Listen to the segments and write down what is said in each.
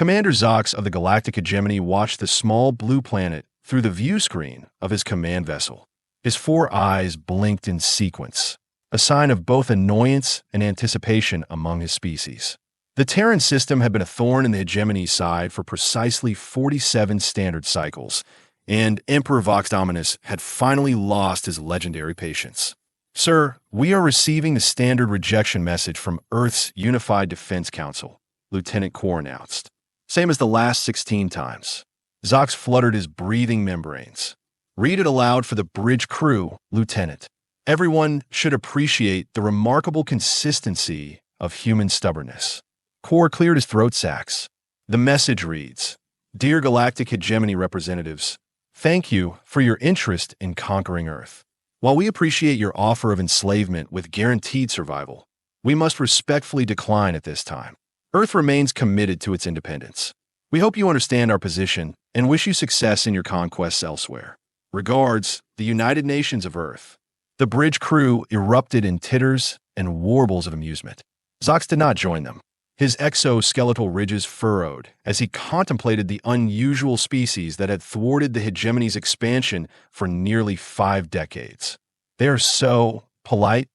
Commander Zox of the Galactic Hegemony watched the small blue planet through the view screen of his command vessel. His 4 eyes blinked in sequence, a sign of both annoyance and anticipation among his species. The Terran system had been a thorn in the Hegemony's side for precisely 47 standard cycles, and Emperor Vox-Dominus had finally lost his legendary patience. "Sir, we are receiving the standard rejection message from Earth's Unified Defense Council," Lieutenant Core announced. Same as the last 16 times. Zox fluttered his breathing membranes. "Read it aloud for the bridge crew, Lieutenant. Everyone should appreciate the remarkable consistency of human stubbornness." Core cleared his throat sacs. The message reads, "Dear Galactic Hegemony representatives, thank you for your interest in conquering Earth. While we appreciate your offer of enslavement with guaranteed survival, we must respectfully decline at this time. Earth remains committed to its independence. We hope you understand our position and wish you success in your conquests elsewhere. Regards, the United Nations of Earth." The bridge crew erupted in titters and warbles of amusement. Zox did not join them. His exoskeletal ridges furrowed as he contemplated the unusual species that had thwarted the Hegemony's expansion for nearly 5 decades. "They are so polite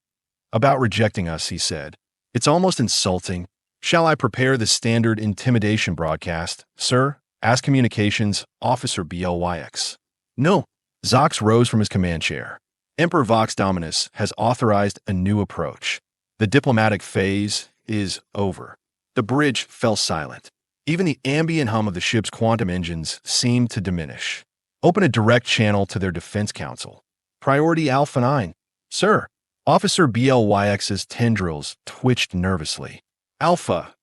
about rejecting us," he said. "It's almost insulting. Shall I prepare the standard intimidation broadcast, sir?" asked Communications Officer BLYX. "No." Zox rose from his command chair. "Emperor Vox-Dominus has authorized a new approach. The diplomatic phase is over." The bridge fell silent. Even the ambient hum of the ship's quantum engines seemed to diminish. "Open a direct channel to their defense council. Priority Alpha 9. Sir." Officer BLYX's tendrils twitched nervously. "Alpha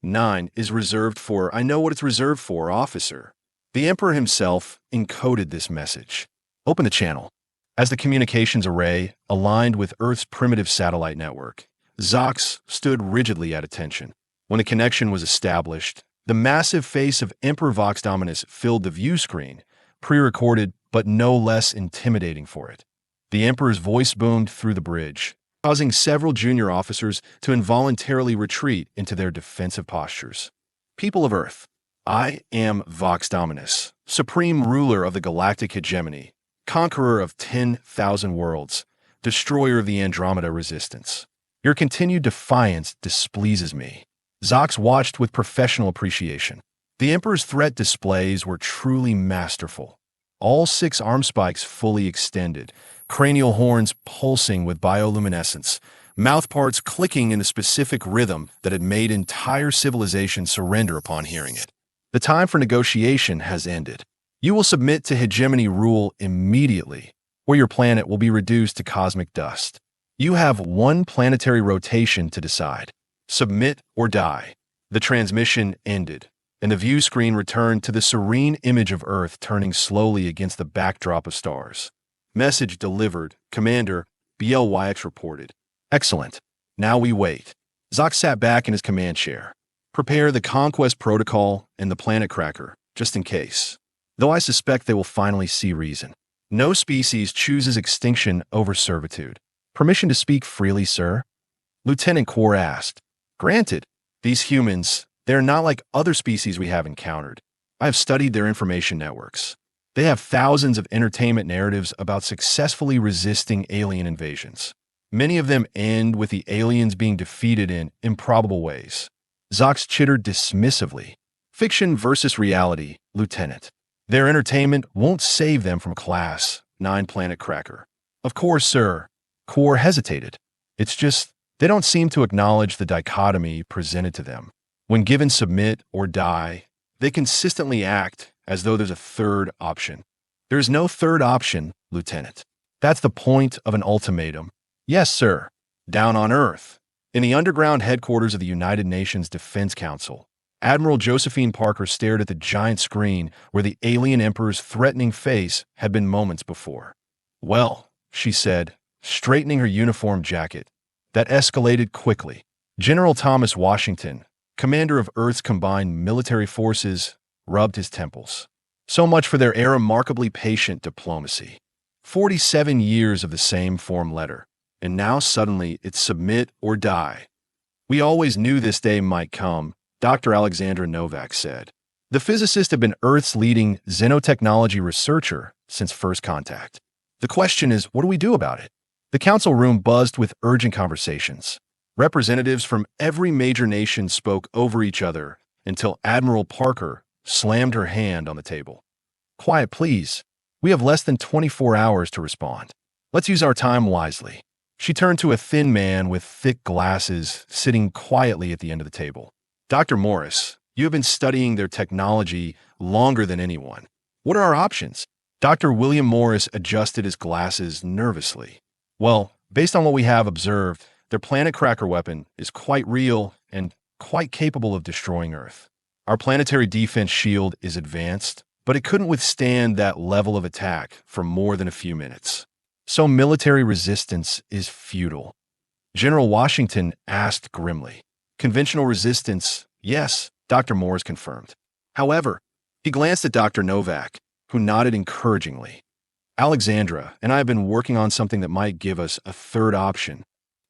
9 is reserved for—" "I know what it's reserved for, officer." The Emperor himself encoded this message. "Open the channel." As the communications array aligned with Earth's primitive satellite network, Zox stood rigidly at attention. When the connection was established, the massive face of Emperor Vox-Dominus filled the view screen, pre-recorded but no less intimidating for it. The Emperor's voice boomed through the bridge, causing several junior officers to involuntarily retreat into their defensive postures. "People of Earth, I am Vox-Dominus, supreme ruler of the Galactic Hegemony, conqueror of 10,000 worlds, destroyer of the Andromeda Resistance. Your continued defiance displeases me." Zox watched with professional appreciation. The Emperor's threat displays were truly masterful. All 6 arm spikes fully extended, cranial horns pulsing with bioluminescence, mouthparts clicking in a specific rhythm that had made entire civilizations surrender upon hearing it. "The time for negotiation has ended. You will submit to hegemony rule immediately, or your planet will be reduced to cosmic dust. You have 1 planetary rotation to decide. Submit or die." The transmission ended, and the view screen returned to the serene image of Earth turning slowly against the backdrop of stars. "Message delivered, Commander," BLYX reported. "Excellent. Now we wait." Zox sat back in his command chair. "Prepare the conquest protocol and the planet cracker, just in case. Though I suspect they will finally see reason. No species chooses extinction over servitude." "Permission to speak freely, sir?" Lieutenant Core asked. "Granted. These humans, they are not like other species we have encountered. I have studied their information networks. They have thousands of entertainment narratives about successfully resisting alien invasions. Many of them end with the aliens being defeated in improbable ways." Zox chittered dismissively. "Fiction versus reality, Lieutenant. Their entertainment won't save them from Class 9 planet cracker." "Of course, sir." Core hesitated. "It's just, they don't seem to acknowledge the dichotomy presented to them. When given submit or die, they consistently act as though there's a third option." "There is no third option, Lieutenant. That's the point of an ultimatum." "Yes, sir." Down on Earth, in the underground headquarters of the United Nations Defense Council, Admiral Josephine Parker stared at the giant screen where the alien emperor's threatening face had been moments before. "Well," she said, straightening her uniform jacket, "that escalated quickly." General Thomas Washington, commander of Earth's combined military forces, rubbed his temples. So much for their remarkably patient diplomacy. 47 years of the same form letter, and now suddenly it's submit or die. "We always knew this day might come," Dr. Alexandra Novak said. The physicists have been Earth's leading xenotechnology researcher since first contact. The question is, what do we do about it? The council room buzzed with urgent conversations. Representatives from every major nation spoke over each other until Admiral Parker slammed her hand on the table. Quiet, please. We have less than 24 hours to respond. Let's use our time wisely. She turned to a thin man with thick glasses sitting quietly at the end of the table. Dr. Morris, you have been studying their technology longer than anyone. What are our options? Dr. William Morris adjusted his glasses nervously. Well, based on what we have observed, their planet cracker weapon is quite real and quite capable of destroying Earth. Our planetary defense shield is advanced, but it couldn't withstand that level of attack for more than a few minutes. So military resistance is futile. General Washington asked grimly. Conventional resistance, yes, Dr. Morris confirmed. However, he glanced at Dr. Novak, who nodded encouragingly. Alexandra and I have been working on something that might give us a third option.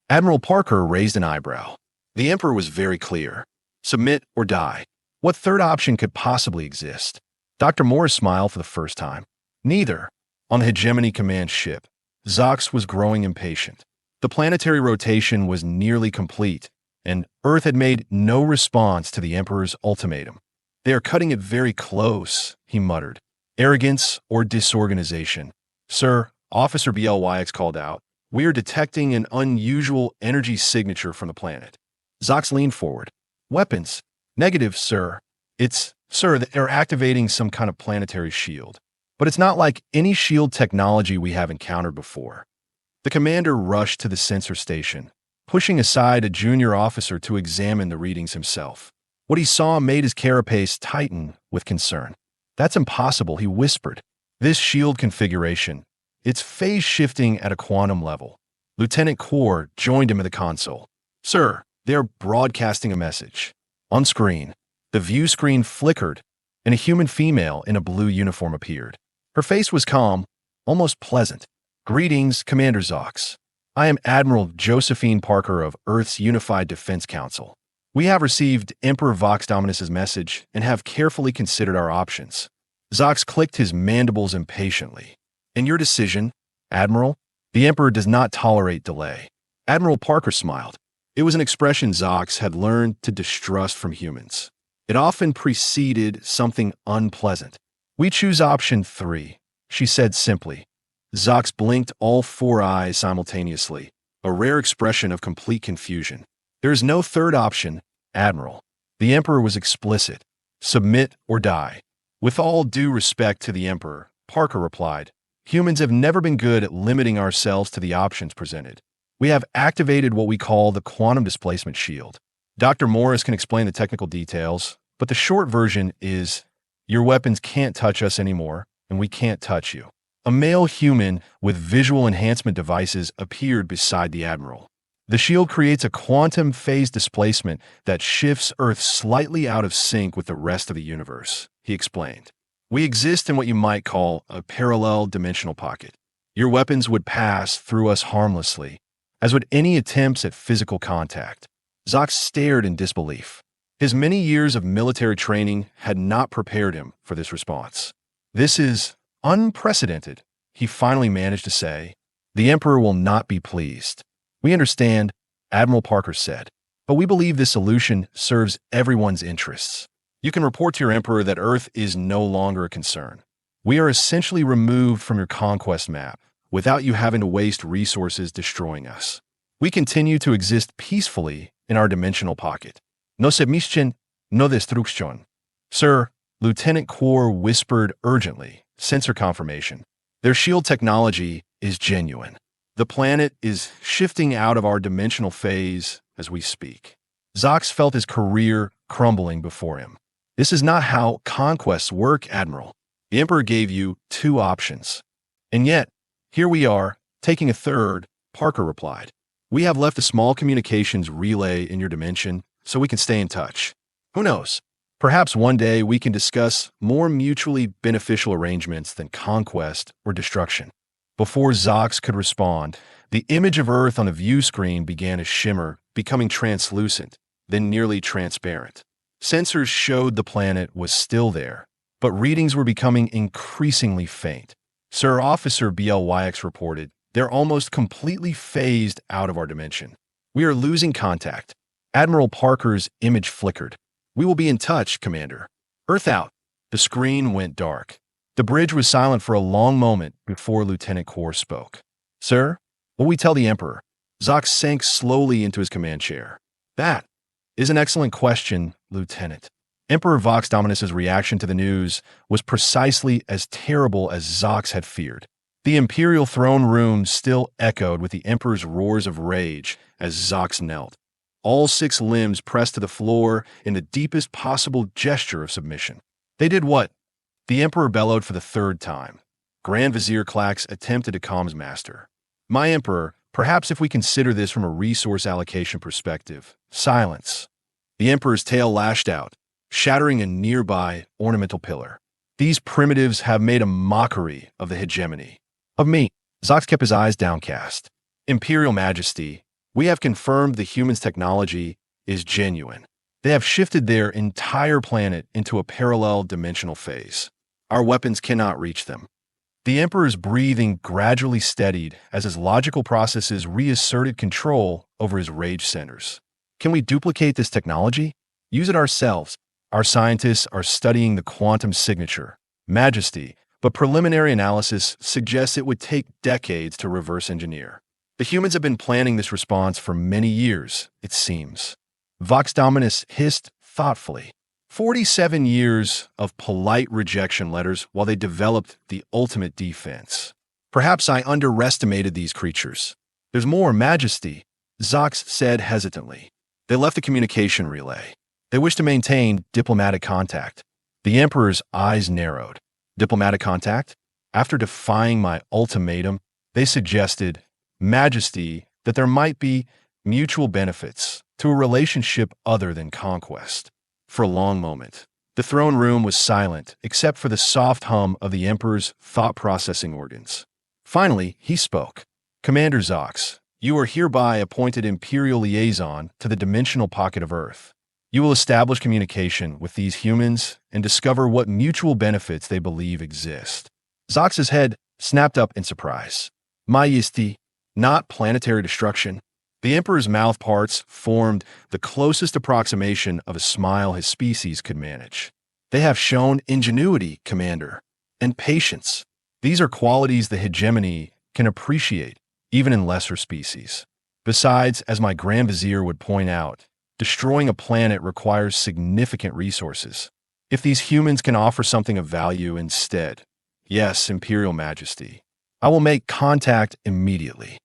Admiral Parker raised an eyebrow. The Emperor was very clear. Submit or die. What third option could possibly exist? Dr. Morris smiled for the first time. Neither. On the Hegemony command ship, Zox was growing impatient. The planetary rotation was nearly complete, and Earth had made no response to the Emperor's ultimatum. They are cutting it very close, he muttered. Arrogance or disorganization. Sir, Officer BLYX called out. We are detecting an unusual energy signature from the planet. Zox leaned forward. Weapons. Negative, sir. Sir, they're activating some kind of planetary shield. But it's not like any shield technology we have encountered before. The commander rushed to the sensor station, pushing aside a junior officer to examine the readings himself. What he saw made his carapace tighten with concern. That's impossible, he whispered. This shield configuration, it's phase shifting at a quantum level. Lieutenant Kaur joined him in the console. Sir, they're broadcasting a message. On screen, the view screen flickered, and a human female in a blue uniform appeared. Her face was calm, almost pleasant. Greetings, Commander Zox. I am Admiral Josephine Parker of Earth's Unified Defense Council. We have received Emperor Vox-Dominus' message and have carefully considered our options. Zox clicked his mandibles impatiently. In your decision, Admiral, the Emperor does not tolerate delay. Admiral Parker smiled. It was an expression Zox had learned to distrust from humans. It often preceded something unpleasant. We choose option 3, she said simply. Zox blinked all 4 eyes simultaneously, a rare expression of complete confusion. There is no third option, Admiral. The Emperor was explicit. Submit or die. With all due respect to the Emperor, Parker replied, humans have never been good at limiting ourselves to the options presented. We have activated what we call the quantum displacement shield. Dr. Morris can explain the technical details, but the short version is, your weapons can't touch us anymore, and we can't touch you. A male human with visual enhancement devices appeared beside the Admiral. The shield creates a quantum phase displacement that shifts Earth slightly out of sync with the rest of the universe, he explained. We exist in what you might call a parallel dimensional pocket. Your weapons would pass through us harmlessly, as would any attempts at physical contact. Zox stared in disbelief. His many years of military training had not prepared him for this response. This is unprecedented, he finally managed to say. The Emperor will not be pleased. We understand, Admiral Parker said, but we believe this solution serves everyone's interests. You can report to your Emperor that Earth is no longer a concern. We are essentially removed from your conquest map without you having to waste resources destroying us. We continue to exist peacefully in our dimensional pocket. No submission, no destruction. Sir, Lieutenant Kaur whispered urgently, sensor confirmation. Their shield technology is genuine. The planet is shifting out of our dimensional phase as we speak. Zox felt his career crumbling before him. This is not how conquests work, Admiral. The Emperor gave you 2 options. And yet, here we are, taking a third, Parker replied. We have left a small communications relay in your dimension so we can stay in touch. Who knows? Perhaps one day we can discuss more mutually beneficial arrangements than conquest or destruction. Before Zox could respond, the image of Earth on the view screen began to shimmer, becoming translucent, then nearly transparent. Sensors showed the planet was still there, but readings were becoming increasingly faint. Sir Officer BLYX reported, "They're almost completely phased out of our dimension. We are losing contact." Admiral Parker's image flickered. "We will be in touch, Commander." "Earth out." The screen went dark. The bridge was silent for a long moment before Lieutenant Kor spoke. "Sir, what will we tell the Emperor?" Zox sank slowly into his command chair. "That is an excellent question, Lieutenant." Emperor Vox-Dominus's reaction to the news was precisely as terrible as Zox had feared. The Imperial throne room still echoed with the Emperor's roars of rage as Zox knelt. All 6 limbs pressed to the floor in the deepest possible gesture of submission. "They did what?" The Emperor bellowed for the 3rd time. Grand Vizier Klax attempted to calm his master. "My Emperor, perhaps if we consider this from a resource allocation perspective." Silence. The Emperor's tail lashed out, shattering a nearby ornamental pillar. "These primitives have made a mockery of the hegemony." "Of me." Zox kept his eyes downcast. "Imperial Majesty, we have confirmed the humans' technology is genuine. They have shifted their entire planet into a parallel dimensional phase. Our weapons cannot reach them." The Emperor's breathing gradually steadied as his logical processes reasserted control over his rage centers. "Can we duplicate this technology? Use it ourselves. Our scientists are studying the quantum signature, Majesty, but preliminary analysis suggests it would take decades to reverse engineer. The humans have been planning this response for many years, it seems." Vox-Dominus hissed thoughtfully. 47 years of polite rejection letters while they developed the ultimate defense. "Perhaps I underestimated these creatures." "There's more, Majesty," Zox said hesitantly. "They left the communication relay. They wish to maintain diplomatic contact." The Emperor's eyes narrowed. "Diplomatic contact?" "After defying my ultimatum, they suggested, Majesty, that there might be mutual benefits to a relationship other than conquest." For a long moment, the throne room was silent except for the soft hum of the Emperor's thought-processing organs. Finally, he spoke. "Commander Zox, you are hereby appointed Imperial Liaison to the dimensional pocket of Earth. You will establish communication with these humans and discover what mutual benefits they believe exist." Zox's head snapped up in surprise. "Majesty, not planetary destruction." The Emperor's mouth parts formed the closest approximation of a smile his species could manage. "They have shown ingenuity, Commander, and patience. These are qualities the hegemony can appreciate, even in lesser species. Besides, as my Grand Vizier would point out, destroying a planet requires significant resources. If these humans can offer something of value instead, yes, Imperial Majesty, I will make contact immediately."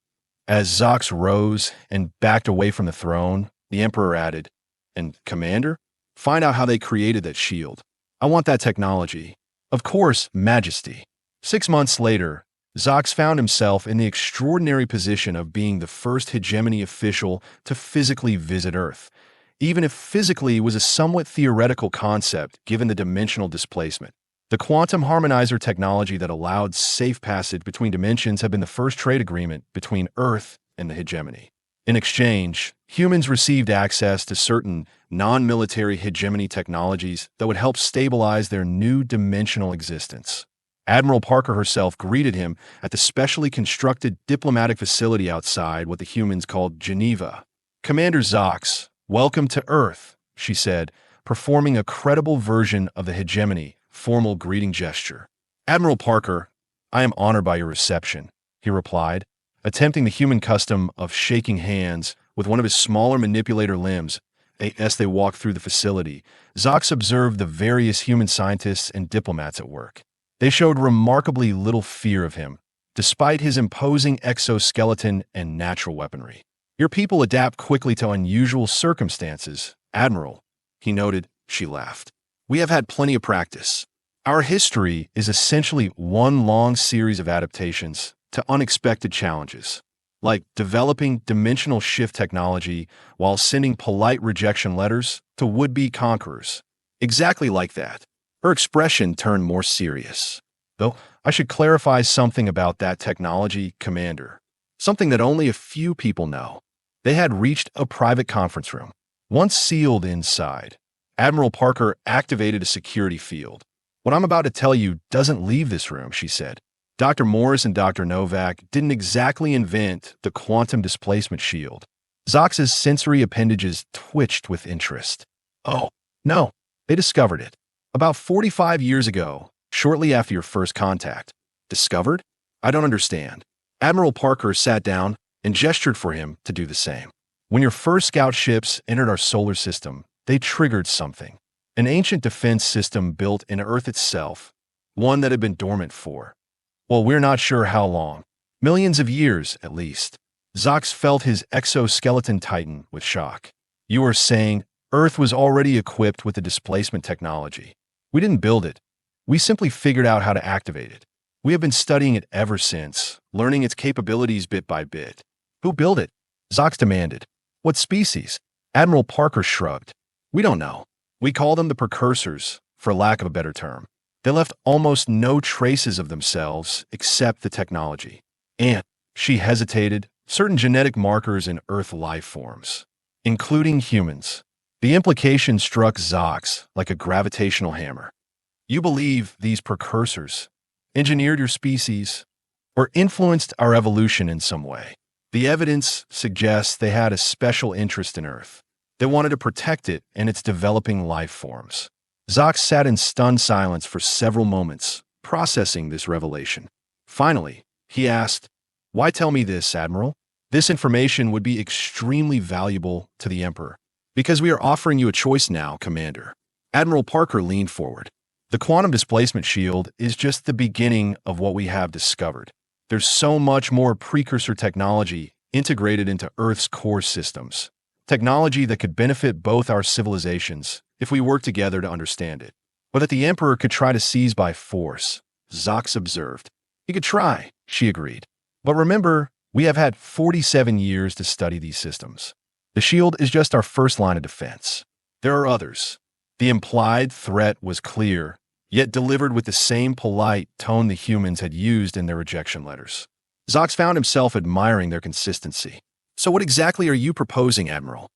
As Zox rose and backed away from the throne, the Emperor added, "And, Commander, find out how they created that shield. I want that technology." "Of course, Majesty." 6 months later, Zox found himself in the extraordinary position of being the first hegemony official to physically visit Earth, even if physically was a somewhat theoretical concept given the dimensional displacement. The quantum harmonizer technology that allowed safe passage between dimensions had been the first trade agreement between Earth and the hegemony. In exchange, humans received access to certain non-military hegemony technologies that would help stabilize their new dimensional existence. Admiral Parker herself greeted him at the specially constructed diplomatic facility outside what the humans called Geneva. "Commander Zox, welcome to Earth," she said, performing a credible version of the hegemony formal greeting gesture. "Admiral Parker, I am honored by your reception," he replied, attempting the human custom of shaking hands with one of his smaller manipulator limbs. As they walked through the facility, Zox observed the various human scientists and diplomats at work. They showed remarkably little fear of him, despite his imposing exoskeleton and natural weaponry. "Your people adapt quickly to unusual circumstances, Admiral," he noted. She laughed. "We have had plenty of practice. Our history is essentially one long series of adaptations to unexpected challenges, like developing dimensional shift technology while sending polite rejection letters to would-be conquerors. Exactly like that." Her expression turned more serious. "Though I should clarify something about that technology, Commander. Something that only a few people know. They had reached a private conference room. Once sealed inside, Admiral Parker activated a security field. "What I'm about to tell you doesn't leave this room," she said. Dr. Morris and Dr. Novak didn't exactly invent the quantum displacement shield. Zox's sensory appendages twitched with interest. "Oh, no, they discovered it. About 45 years ago, shortly after your first contact." "Discovered? I don't understand." Admiral Parker sat down and gestured for him to do the same. "When your first scout ships entered our solar system, they triggered something. An ancient defense system built in Earth itself, one that had been dormant for, well, we're not sure how long. Millions of years, at least." Zox felt his exoskeleton tighten with shock. "You are saying Earth was already equipped with the displacement technology? We didn't build it. We simply figured out how to activate it. We have been studying it ever since, learning its capabilities bit by bit." "Who built it?" Zox demanded. "What species?" Admiral Parker shrugged. "We don't know. We call them the Precursors, for lack of a better term. They left almost no traces of themselves except the technology. And," she hesitated, "certain genetic markers in Earth life forms, including humans." The implication struck Zox like a gravitational hammer. "You believe these precursors engineered your species or influenced our evolution in some way? The evidence suggests they had a special interest in Earth. They wanted to protect it and its developing life forms." Zox sat in stunned silence for several moments, processing this revelation. Finally, he asked, "Why tell me this, Admiral? This information would be extremely valuable to the Emperor." "Because we are offering you a choice now, Commander." Admiral Parker leaned forward. "The quantum displacement shield is just the beginning of what we have discovered. There's so much more precursor technology integrated into Earth's core systems. Technology that could benefit both our civilizations if we work together to understand it. But that the Emperor could try to seize by force," Zox observed. "He could try," she agreed. "But remember, we have had 47 years to study these systems. The shield is just our first line of defense. There are others." The implied threat was clear, yet delivered with the same polite tone the humans had used in their rejection letters. Zox found himself admiring their consistency. "So what exactly are you proposing, Admiral?"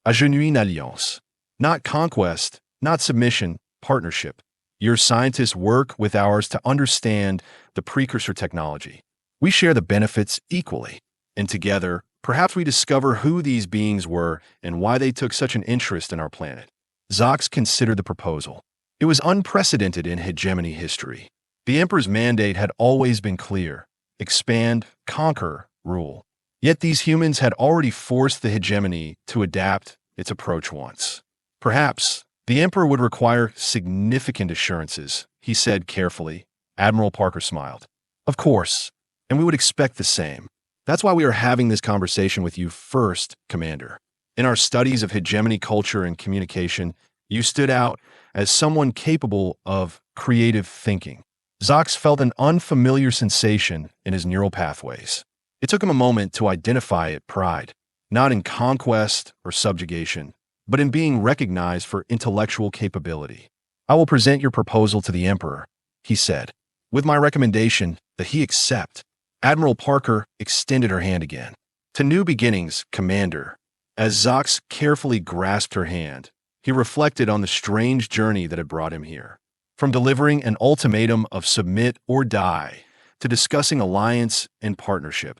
"A genuine alliance. Not conquest, not submission, partnership. Your scientists work with ours to understand the precursor technology. We share the benefits equally. And together, perhaps we discover who these beings were and why they took such an interest in our planet." Zox considered the proposal. It was unprecedented in hegemony history. The Emperor's mandate had always been clear: expand, conquer, rule. Yet these humans had already forced the hegemony to adapt its approach once. "Perhaps the Emperor would require significant assurances," he said carefully. Admiral Parker smiled. "Of course, and we would expect the same. That's why we are having this conversation with you first, Commander. In our studies of hegemony culture and communication, you stood out as someone capable of creative thinking." Zox felt an unfamiliar sensation in his neural pathways. It took him a moment to identify it: pride, not in conquest or subjugation, but in being recognized for intellectual capability. "I will present your proposal to the Emperor," he said, "with my recommendation that he accept." Admiral Parker extended her hand again. "To new beginnings, Commander." As Zox carefully grasped her hand, he reflected on the strange journey that had brought him here. From delivering an ultimatum of submit or die to discussing alliance and partnership,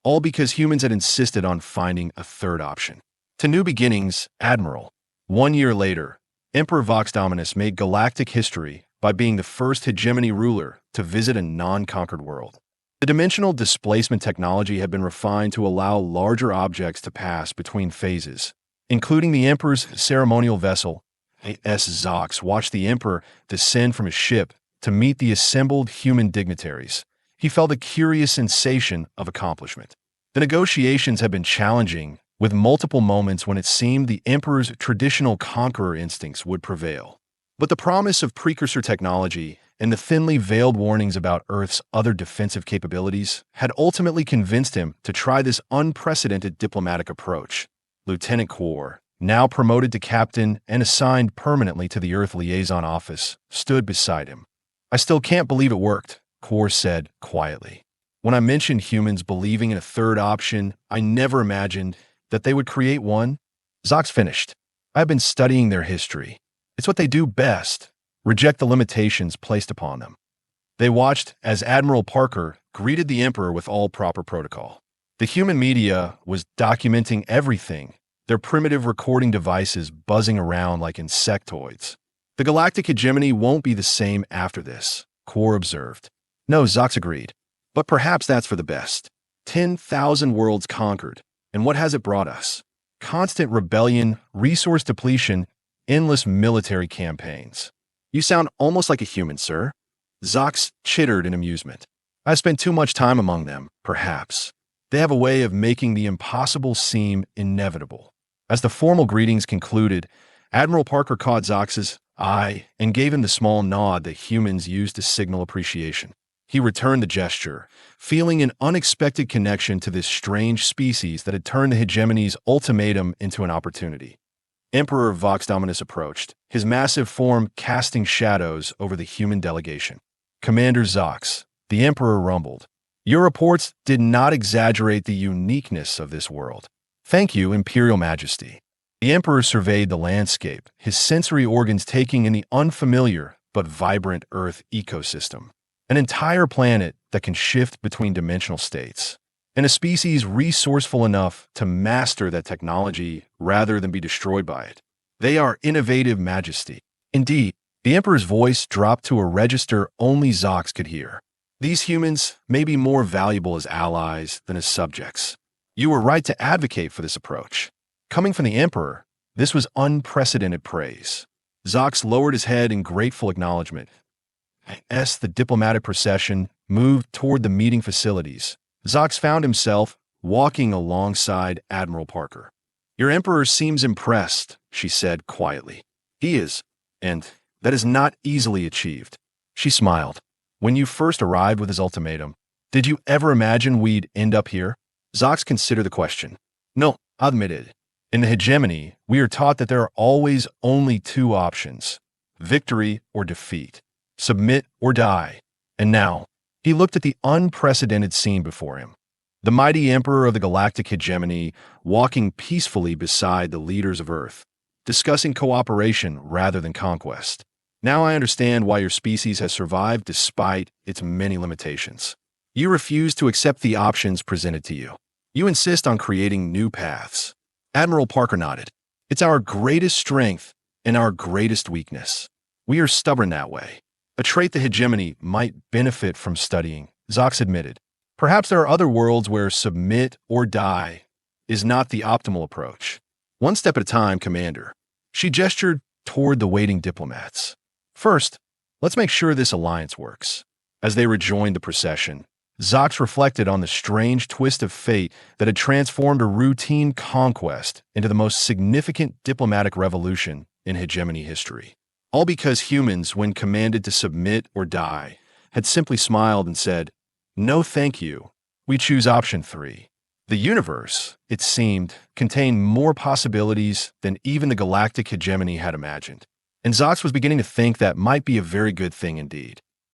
all because humans had insisted on finding a third option. To new beginnings, Admiral. 1 year later, Emperor Vox-Dominus made galactic history by being the first hegemony ruler to visit a non-conquered world. The dimensional displacement technology had been refined to allow larger objects to pass between phases, including the Emperor's ceremonial vessel. A.S. Zox watched the Emperor descend from his ship to meet the assembled human dignitaries. He felt a curious sensation of accomplishment. The negotiations had been challenging, with multiple moments when it seemed the Emperor's traditional conqueror instincts would prevail. But the promise of precursor technology and the thinly veiled warnings about Earth's other defensive capabilities had ultimately convinced him to try this unprecedented diplomatic approach. Lieutenant Quor, now promoted to captain and assigned permanently to the Earth Liaison Office, stood beside him. "I still can't believe it worked," Quor said quietly. "When I mentioned humans believing in a third option, I never imagined that they would create one." Zox finished. I've been studying their history. It's what they do best, reject the limitations placed upon them. They watched as Admiral Parker greeted the Emperor with all proper protocol. The human media was documenting everything, their primitive recording devices buzzing around like insectoids. The Galactic Hegemony won't be the same after this, Core observed. No, Zox agreed. But perhaps that's for the best. 10,000 worlds conquered. And what has it brought us? Constant rebellion, resource depletion, endless military campaigns. You sound almost like a human, sir. Zox chittered in amusement. I spent too much time among them, perhaps. They have a way of making the impossible seem inevitable. As the formal greetings concluded, Admiral Parker caught Zox's eye and gave him the small nod that humans use to signal appreciation. He returned the gesture, feeling an unexpected connection to this strange species that had turned the hegemony's ultimatum into an opportunity. Emperor Vox-Dominus approached, his massive form casting shadows over the human delegation. Commander Zox, the Emperor rumbled. Your reports did not exaggerate the uniqueness of this world. Thank you, Imperial Majesty. The Emperor surveyed the landscape, his sensory organs taking in the unfamiliar but vibrant Earth ecosystem. An entire planet that can shift between dimensional states. And a species resourceful enough to master that technology rather than be destroyed by it. They are innovative, Majesty. Indeed, the Emperor's voice dropped to a register only Zox could hear. These humans may be more valuable as allies than as subjects. You were right to advocate for this approach. Coming from the Emperor, this was unprecedented praise. Zox lowered his head in grateful acknowledgement. As the diplomatic procession moved toward the meeting facilities, Zox found himself walking alongside Admiral Parker. Your Emperor seems impressed, she said quietly. He is, and that is not easily achieved. She smiled. When you first arrived with his ultimatum, did you ever imagine we'd end up here? Zox considered the question. No, I admitted. In the hegemony, we are taught that there are always only two options, victory or defeat, submit or die. And now, he looked at the unprecedented scene before him. The mighty Emperor of the Galactic Hegemony walking peacefully beside the leaders of Earth, discussing cooperation rather than conquest. Now I understand why your species has survived despite its many limitations. You refuse to accept the options presented to you. You insist on creating new paths. Admiral Parker nodded. It's our greatest strength and our greatest weakness. We are stubborn that way. A trait the hegemony might benefit from studying, Zox admitted. Perhaps there are other worlds where submit or die is not the optimal approach. One step at a time, Commander. She gestured toward the waiting diplomats. First, let's make sure this alliance works. As they rejoined the procession, Zox reflected on the strange twist of fate that had transformed a routine conquest into the most significant diplomatic revolution in hegemony history. All because humans, when commanded to submit or die, had simply smiled and said, "No thank you, we choose option 3. The universe, it seemed, contained more possibilities than even the Galactic Hegemony had imagined. And Zox was beginning to think that might be a very good thing indeed.